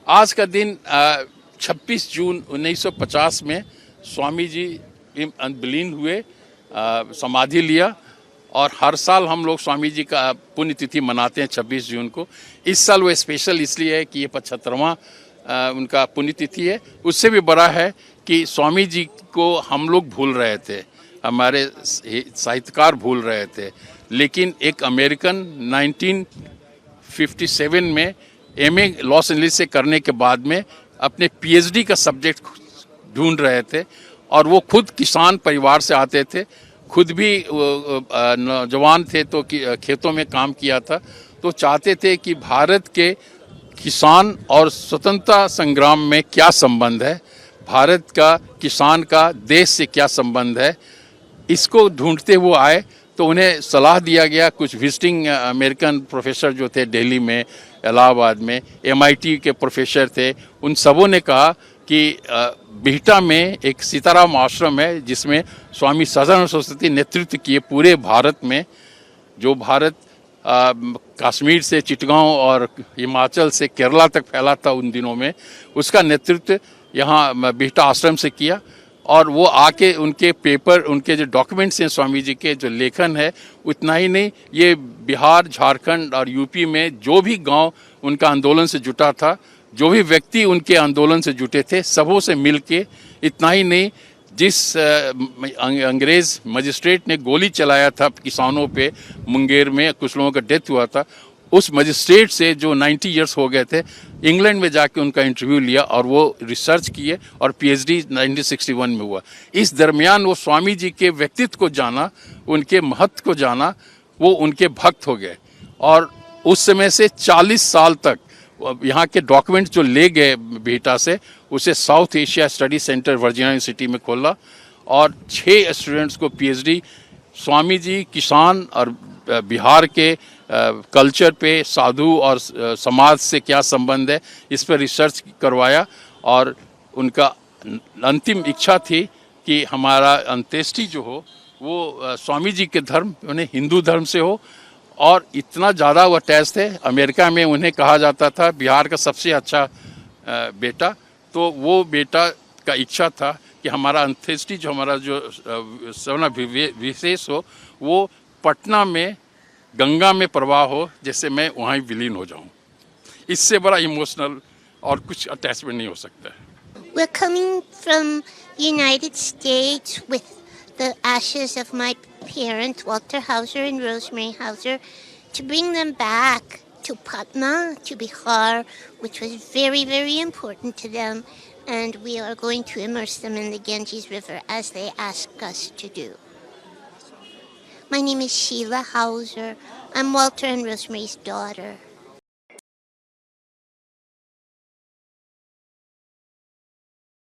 आज का दिन 26 जून 1950 में स्वामी जी विलीन हुए, समाधि लिया और हर साल हम लोग स्वामी जी का पुण्यतिथि मनाते हैं 26 जून को। इस साल वो स्पेशल इसलिए है कि ये 75वां उनका पुण्यतिथि है। उससे भी बड़ा है कि स्वामी जी को हम लोग भूल रहे थे, हमारे साहित्यकार भूल रहे थे, लेकिन एक अमेरिकन 1957 में एमए लॉस एंजलिस से करने के बाद में अपने पीएचडी का सब्जेक्ट ढूंढ रहे थे और वो खुद किसान परिवार से आते थे, खुद भी नौजवान थे तो खेतों में काम किया था। तो चाहते थे कि भारत के किसान और स्वतंत्रता संग्राम में क्या संबंध है, भारत का किसान का देश से क्या संबंध है, इसको ढूंढते हुए आए। तो उन्हें सलाह दिया गया, कुछ विजिटिंग अमेरिकन प्रोफेसर जो थे दिल्ली में, इलाहाबाद में, एमआईटी के प्रोफेसर थे, उन सबों ने कहा कि बिहटा में एक सीताराम आश्रम है जिसमें स्वामी सदानंद सरस्वती नेतृत्व किए पूरे भारत में, जो भारत कश्मीर से चिटगांव और हिमाचल से केरला तक फैला था उन दिनों में, उसका नेतृत्व यहाँ बिहटा आश्रम से किया। और वो आके उनके पेपर, उनके जो डॉक्यूमेंट्स हैं स्वामी जी के, जो लेखन है, उतना ही नहीं, ये बिहार, झारखंड और यूपी में जो भी गांव उनका आंदोलन से जुटा था, जो भी व्यक्ति उनके आंदोलन से जुटे थे, सबों से मिल के, इतना ही नहीं, जिस अंग्रेज मजिस्ट्रेट ने गोली चलाया था किसानों पे मुंगेर में, कुछ लोगों का डेथ हुआ था, उस मजिस्ट्रेट से जो 90 इयर्स हो गए थे, इंग्लैंड में जाके उनका इंटरव्यू लिया और वो रिसर्च किए और पीएचडी 1961 में हुआ। इस दरमियान वो स्वामी जी के व्यक्तित्व को जाना, उनके महत्व को जाना, वो उनके भक्त हो गए। और उस समय से 40 साल तक यहाँ के डॉक्यूमेंट जो ले गए बिहटा से, उसे south Asia study centre Virginia university में खोला और 6 स्टूडेंट्स को पीएचडी स्वामी जी किसान और बिहार के कल्चर पे, साधु और समाज से क्या संबंध है, इस पर रिसर्च करवाया। और उनका अंतिम इच्छा थी कि हमारा अंत्येष्टि जो हो वो स्वामी जी के धर्म, उन्हें हिंदू धर्म से हो। और इतना ज़्यादा वो अटैच थे, अमेरिका में उन्हें कहा जाता था बिहार का सबसे अच्छा बेटा। तो वो बेटा का इच्छा था कि हमारा अंत्येष्टि जो हमारा जो विशेष हो, वो पटना में गंगा में प्रवाह हो, जैसे मैं वहाँ ही विलीन हो जाऊँ। इससे बड़ा इमोशनल और कुछ अटैचमेंट नहीं हो सकता है। We're coming from United States with the ashes of my parents, Walter Hauser and Rosemary Hauser, to bring them back to Patna, to Bihar, which was very, very important to them. And we are going to immerse them in the Ganges River as they ask us to do. My name is Sheila Hauser. I'm Walter and Rosemary's daughter.